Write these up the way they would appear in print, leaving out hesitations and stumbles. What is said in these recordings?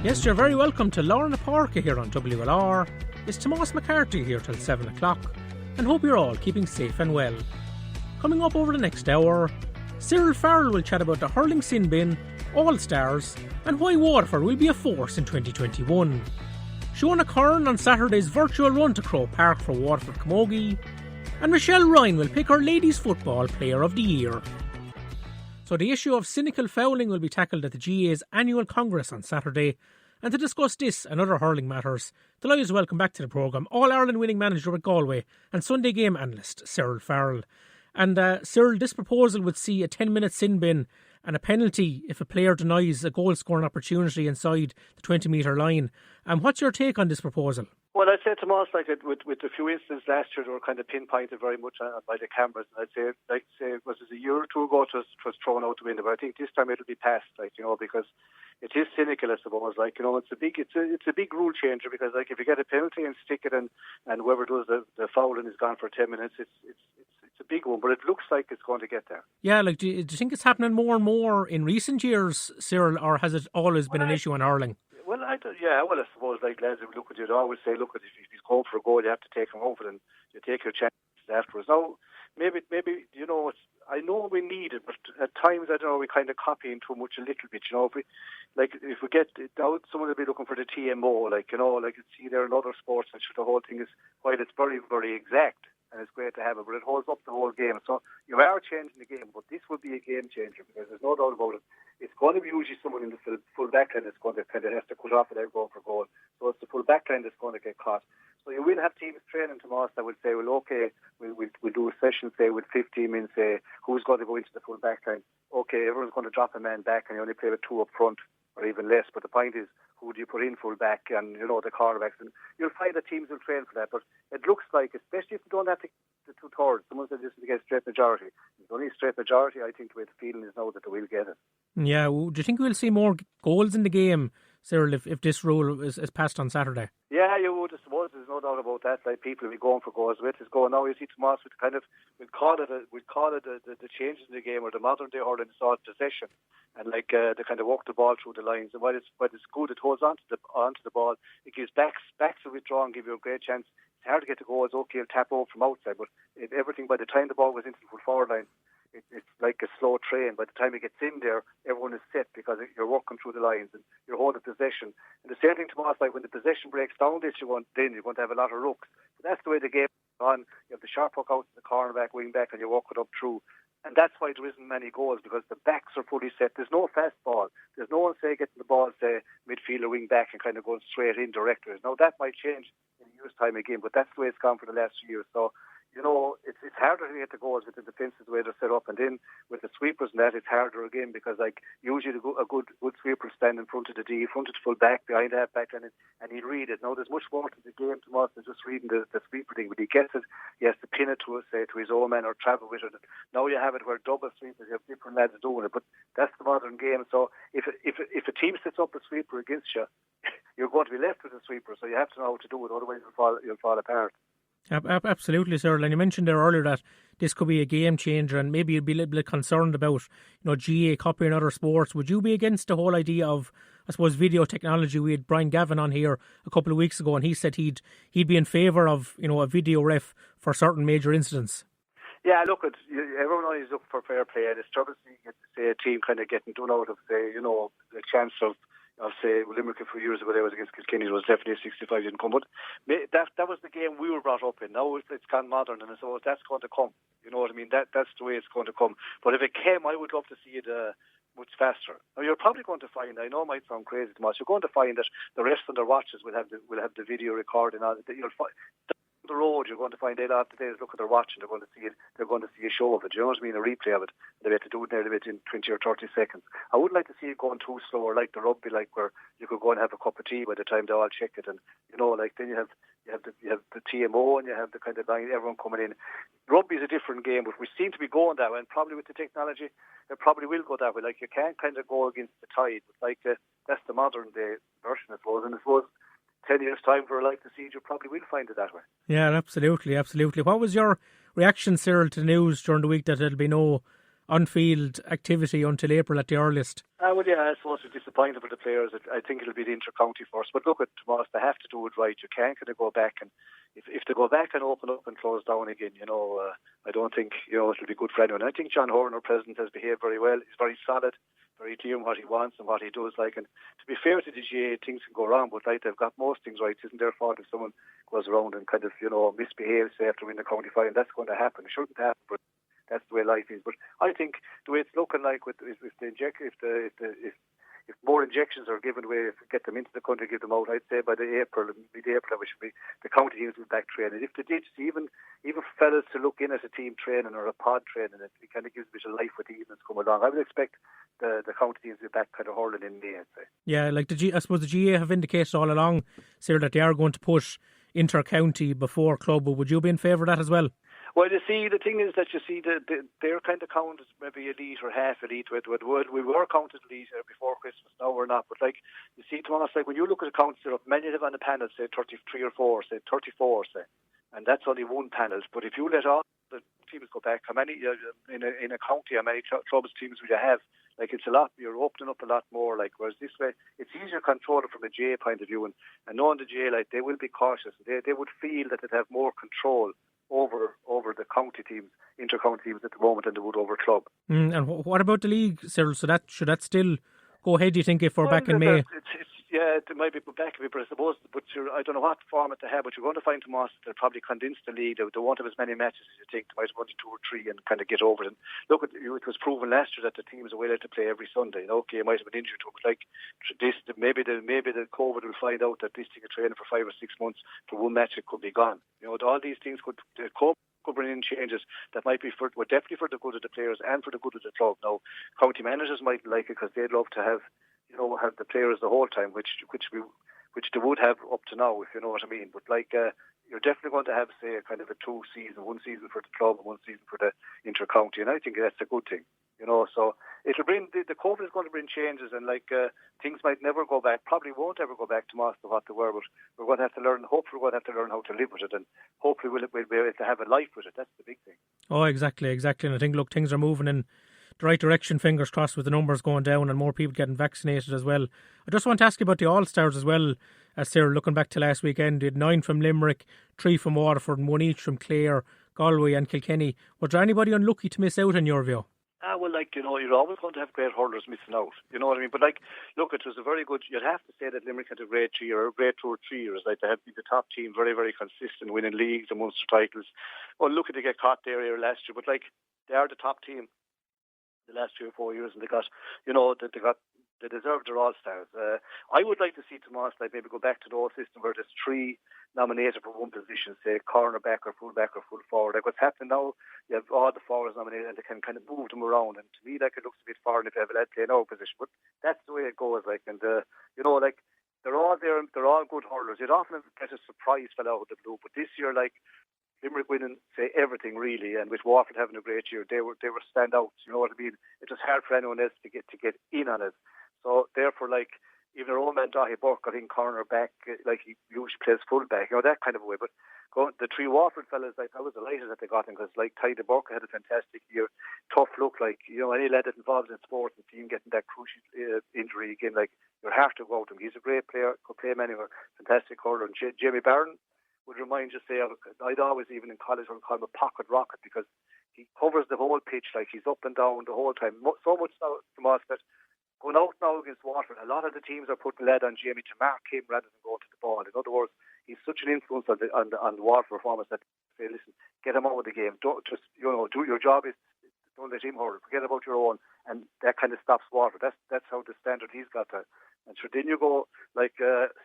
Yes, you're very welcome to Lorna Páirce here on WLR. It's Tomás McCarthy here till 7 o'clock, and hope you're all keeping safe and well. Coming up over the next hour, Cyril Farrell will chat about the hurling sin bin, All-Stars, and why Waterford will be a force in 2021. Shona Kern on Saturday's virtual run to Croke Park for Waterford Camogie, and Michelle Ryan will pick her Ladies Football Player of the Year. So the issue of cynical fouling will be tackled at the GAA's annual Congress on Saturday, and to discuss this and other hurling matters, delighted to welcome back to the programme All-Ireland winning manager with Galway and Sunday game analyst Cyril Farrell. And Cyril, this proposal would see a 10-minute sin bin and a penalty if a player denies a goal-scoring opportunity inside the 20-metre line. What's your take on this proposal? Well, I'd say, Tomás, with a few incidents last year, they were kind of pinpointed very much by the cameras. I'd say, was it a year or two ago it was thrown out the window, but I think this time it'll be passed, because it is cynical, I suppose. It's a big rule changer, because if you get a penalty and stick it and whoever does the fouling is gone for 10 minutes, it's a big one, but it looks like it's going to get there. Yeah, do you think it's happening more and more in recent years, Cyril, or has it always been an issue in hurling? Well, I suppose lads who look at you, they always say, look, if he's going for a goal, you have to take him over, and you take your chances afterwards. Now, maybe I know we need it, but at times, we kind of copying too much a little bit. If we get it out, someone will be looking for the TMO, you see there in other sports, and the whole thing is, while it's very, very exact, and it's great to have it, but it holds up the whole game. So you are changing the game, but this will be a game changer, because there's no doubt about it. It's going to be usually someone in the full back line that's going to kind of have to cut off without going for goal. So it's the full back line that's going to get caught. So you will have teams training, Tomás, that will say, well, okay, we'll do a session, say, with 15 men, say, who's going to go into the full back line? Okay, everyone's going to drop a man back, and you only play with two up front, or even less. But the point is, who do you put in full back, and, the cornerbacks? And you'll find that teams will train for that. But it looks like, especially if you don't have to the two-thirds, someone said this is against straight majority. If it's only straight majority, I think the way the feeling is now that they will get it. Yeah, do you think we'll see more goals in the game, Cyril, if this rule is passed on Saturday? Yeah, you would, I suppose. There's no doubt about that. People will be going for goals. With it's going now. You see, Tomás, we'll call it the changes in the game, or the modern day hurling sort of possession, and they kind of walk the ball through the lines. And while it's good, it holds onto the ball. It gives backs to withdraw and give you a great chance. It's hard to get the goals. Okay, you'll tap over from outside, but everything by the time the ball goes into the full forward line, it's like a slow train. By the time it gets in there, everyone is set, because you're walking through the lines and you're holding possession. And the same thing, Tomás, when the possession breaks down, you're going to have a lot of rooks. But that's the way the game is on. You have the sharp hook out to the cornerback, wing back, and you walk it up through. And that's why there isn't many goals, because the backs are fully set. There's no fast ball. There's no one, say, getting the ball, say, midfield or wing back and kind of going straight in directors. Now, that might change in a year's time again, but that's the way it's gone for the last few years. So, it's harder to get the goals with the defences the way they're set up, and then with the sweepers and that, it's harder again, because usually a good sweeper stand in front of the D, in front of the full back, behind that back, and he'd read it. Now, there's much more to the game, Tomás, than just reading the sweeper thing. When he gets it, he has to pin it to his own man or travel with it. Now you have it where double sweepers, you have different lads doing it, but that's the modern game. So if a team sets up a sweeper against you, you're going to be left with a sweeper, so you have to know how to do it, otherwise you'll fall apart. Absolutely, Cyril. And you mentioned there earlier that this could be a game changer, and maybe you'd be a little bit concerned about, GA copying other sports. Would you be against the whole idea of, I suppose, video technology? We had Brian Gavin on here a couple of weeks ago, and he said he'd be in favour of, a video ref for certain major incidents. Yeah, look, everyone always looks for fair play. It's trouble seeing a team kind of getting done out of, the chance of say, Limerick a few years ago, there was against Kilkenny. It was definitely 65 didn't come. But that was the game we were brought up in. Now it's gone modern, and so that's going to come. You know what I mean? That's the way it's going to come. But if it came, I would love to see it much faster. Now, you're probably going to find, I know it might sound crazy, Tomas, you're going to find that the rest of the watches will have the video recording on it. You'll find the road, you're going to find a lot of days look at their watch and they're going to see a show of it, you know what I mean, a replay of it. They have to do it nearly in 20 or 30 seconds. I wouldn't like to see it going too slow, or like the rugby, where you could go and have a cup of tea by the time they all check it, and then you have the TMO, and you have the kind of line, everyone coming in. Rugby is a different game, but we seem to be going that way, and probably with the technology it probably will go that way. You can't kind of go against the tide, but that's the modern day version, I suppose. And I suppose 10 years' time for a like the siege, you probably will find it that way. Yeah, absolutely. What was your reaction, Cyril, to the news during the week that there'll be no on-field activity until April at the earliest. Well, yeah, I suppose it's disappointing for the players. I think it'll be the inter-county first. But look, at Tomas, they have to do it right. You can't kind of go back and if they go back and open up and close down again, I don't think it'll be good for anyone. I think John Horan, our president, has behaved very well. He's very solid, very clear in what he wants and what he does. And to be fair to the GA, things can go wrong, but they've got most things right. It isn't their fault if someone goes around and kind of misbehaves, say, after winning the county final. That's going to happen. It shouldn't happen, but that's the way life is. But I think the way it's looking like if more injections are given away, if we get them into the country, give them out, I'd say by mid-April, we should be the county teams will be back training. If they did, even for fellas to look in at a team training or a pod training, it kind of gives a bit of life with the evenings come along. I would expect the county teams to be back kind of hurling in May, I'd say. Yeah, like I suppose the GA have indicated all along, Cyril, that they are going to push inter-county before club. But would you be in favour of that as well? Well, you see, the thing is that they're kind of counted maybe elite or half elite. We were counted elite before Christmas. Now we're not. But you see, Thomas, when you look at the counts, many of them on the panel say 33 or 4, say 34, say, and that's only one panel. But if you let all the teams go back, how many in a county, how many clubs teams will you have? It's a lot. You're opening up a lot more. Whereas this way, it's easier to control it from a GA point of view, and knowing the GA, they will be cautious. They would feel that they'd have more control over the county teams, inter-county teams at the moment than they would over club. And what about the league, Cyril? So should that still go ahead, do you think, if we're back in May? It might be put back a bit, but I suppose, I don't know what format they have, but you're going to find, Tomas, they'll probably condense the league. They won't have as many matches as you think. They might have only 2 or 3 and kind of get over it. And look, it was proven last year that the teams are willing to play every Sunday. Okay, it might have been injured to it, but maybe the COVID will find out that this thing of training for 5 or 6 months for one match, it could be gone. All these things could bring in changes that might be definitely for the good of the players and for the good of the club. Now, county managers might like it because they'd love to have the players the whole time, which they would have up to now, if you know what I mean. But you're definitely going to have, say, a kind of a 2 season, 1 season for the club and 1 season for the inter-county, and I think that's a good thing. So it'll bring the COVID is going to bring changes, and things might never go back, probably won't ever go back to what they were, but we're going to have to learn. Hopefully, we're going to have to learn how to live with it, and hopefully we'll be able to have a life with it. That's the big thing. Oh, exactly, and I think things are moving in the right direction, fingers crossed, with the numbers going down and more people getting vaccinated as well. I just want to ask you about the All-Stars as well, Sarah, looking back to last weekend. You had 9 from Limerick, 3 from Waterford and 1 each from Clare, Galway and Kilkenny. Was there anybody unlucky to miss out in your view? You're always going to have great hurlers missing out. You know what I mean? But look, it was a very good. You'd have to say that Limerick had a great 3 year, a great 2 or 3 years. They had been the top team, very, very consistent, winning leagues and Munster titles. Well, look at they get caught there last year, but they are the top team the last 3 or 4 years, and they deserve their All-Stars. I would like to see Tomas maybe go back to the old system where there's 3 nominated for one position, say cornerback or full forward. What's happening now, you have all the forwards nominated and they can kind of move them around, and to me it looks a bit foreign if you have a lad playing our position, but that's the way it goes. They're all there, they're all good hurlers. You'd often get a surprise fella out of the blue, but this year Limerick winning, say, everything really, and with Waterford having a great year, they were standouts. You know what I mean? It was hard for anyone else to get in on it. So therefore, even our own man Dahi Burke got in corner back, he usually plays full back, that kind of a way. But the 3 Waterford fellas, I was delighted that they got him because Ty de Burke had a fantastic year, tough look. Any lad that's involved in sports and seeing getting that crucial injury again, you're hard to go out him. He's a great player, could play him anywhere, fantastic hurler. And Jamie Barron would remind you, say, I'd always, even in college, would call him a pocket rocket because he covers the whole pitch, he's up and down the whole time. So much now, Tomas, that going out now against Waterford, a lot of the teams are putting lead on Jamie to mark him rather than going to the ball. In other words, he's such an influence on the Waterford performance that say, listen, get him out of the game. Don't just, do your job is don't let him hurl. Forget about your own, and that kind of stops Waterford. That's how the standard he's got to. And so then you go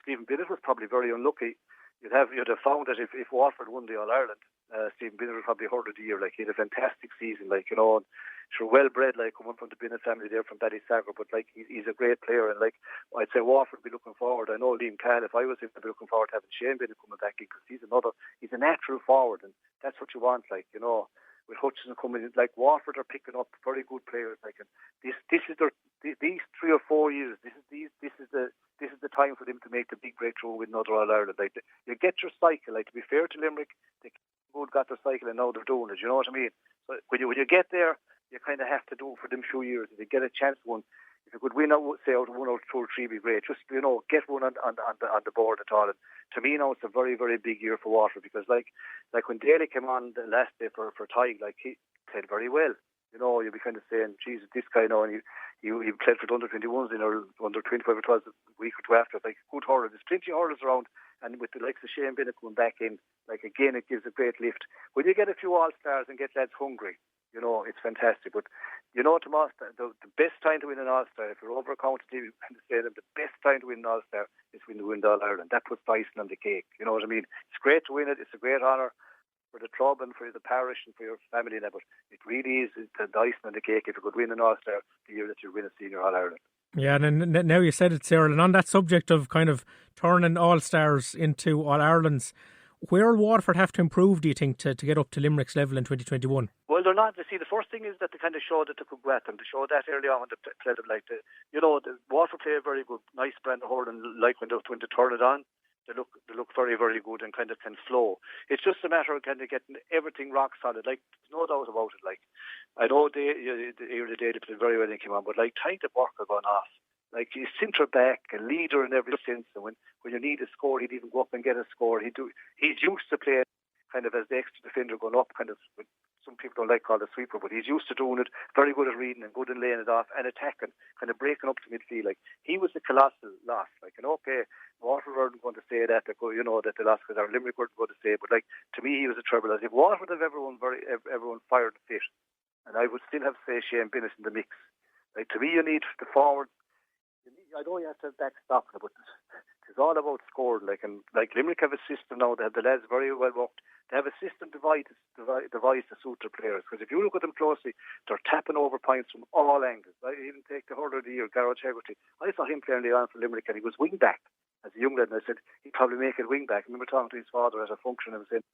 Stephen Bennett was probably very unlucky. You'd have found that if Waterford won the All Ireland, Stephen Bennett would probably hurl of the year. He had a fantastic season, and sure, well bred, coming from the Bennett family there from Ballysacker, but he's a great player, and I'd say Waterford would be looking forward. I know Liam Cahill, if I was him, I'd be looking forward to having Shane Bennett coming back in because he's a natural forward, and that's what you want, with Hutchinson coming in, Waterford are picking up very good players, and this is these 3 or 4 years, this is the time for them to make the big breakthrough with another All Ireland. You get your cycle. To be fair to Limerick, they got their cycle and now they're doing it. You know what I mean? So when you get there, you kind of have to do it for them few years. If you get a chance one, if you could win out, say out of 1 or 2 or 3, be great. Just, get one on the board at all. And to me now, it's a very, very big year for Waterford, because like when Daly came on the last day for Tig, like he played very well. You'll be kind of saying, Jesus, this guy now, and he played for the under-21s or under-25, it was a week or two after. Like, good hurler. There's plenty of hurlers around, and with the likes of Shane Bennett coming back in, like, again, it gives a great lift. When you get a few all-stars and get lads hungry, it's fantastic. But, Tomas, the best time to win an all-star, if you're over a county team, and to say that the best time to win an all-star is when you win the All-Ireland. That puts the icing on the cake. You know what I mean? It's great to win it. It's a great honour for the club and for the parish and for your family, but it really is the icing on the cake if you could win an All-Star the year that you win a Senior All-Ireland. Yeah, and now you said it, Cyril, and on that subject of kind of turning All-Stars into All-Irelands, where will Waterford have to improve, do you think, to get up to Limerick's level in 2021? Well, they're not. You see, the first thing is that they kind of show that they could go at them. They showed that early on when they played them. Like, the Waterford play a very good, nice brand of hurling, like when they turn it on. They look very, very good and kind of can flow. It's just a matter of kind of getting everything rock solid. Like, there's no doubt about it. Like, I know the day they played very well and came on, but like, time to work are going off. Like, he's centre back, a leader in every sense. And when you need a score, he'd even go up and get a score. He's used to playing kind of as the extra defender going up, kind of. Some people don't like called a sweeper, but he's used to doing it. Very good at reading and good at laying it off and attacking, kind of breaking up to midfield. Like, he was a colossal loss. Like, okay, Waterford weren't going to say that, that they lost because our Limerick weren't going to say it. But like, to me, he was a trouble. As if Waterford have everyone fired and fit, and I would still have to say Shane Bennett in the mix. Like, to me, you need the forward. I know you have to backstop, but it's all about scoring. Like Limerick have a system now. They have the lads very well worked. They have a system devised to suit their players. Because if you look at them closely, they're tapping over points from all angles. I even take the hurler of the year, Garrett Hegarty. I saw him playing on for Limerick, and he was wing back as a young lad. And I said he'd probably make it wing back. I remember talking to his father at a function and saying,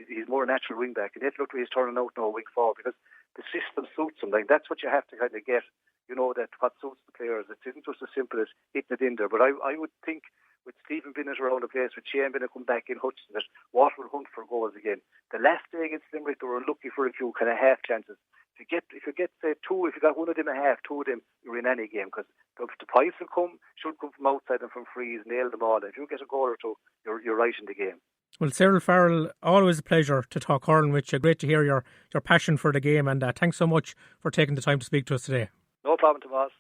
he's more a natural wing back. And yet look, he's turning out now wing forward because the system suits him. Like, that's what you have to kind of get. That what suits the players. It isn't just as simple as hitting it in there. But I would think with Stephen Bennett around the place, with Shane Bennett come back in Hutchison, that Waterford hunt for goals again. The last day against Limerick, they were unlucky for a few kind of half chances. If you get say two, if you got one of them a half, two of them, you're in any game, because the points should come from outside and from frees, nail them all. If you get a goal or two, you're right in the game. Well, Cyril Farrell, always a pleasure to talk hurling with you. Great to hear your passion for the game, and thanks so much for taking the time to speak to us today. No problem, Tomas.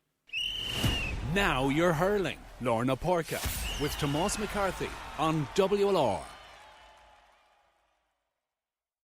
Now you're hurling. Lorna Porca with Tomas McCarthy on WLR.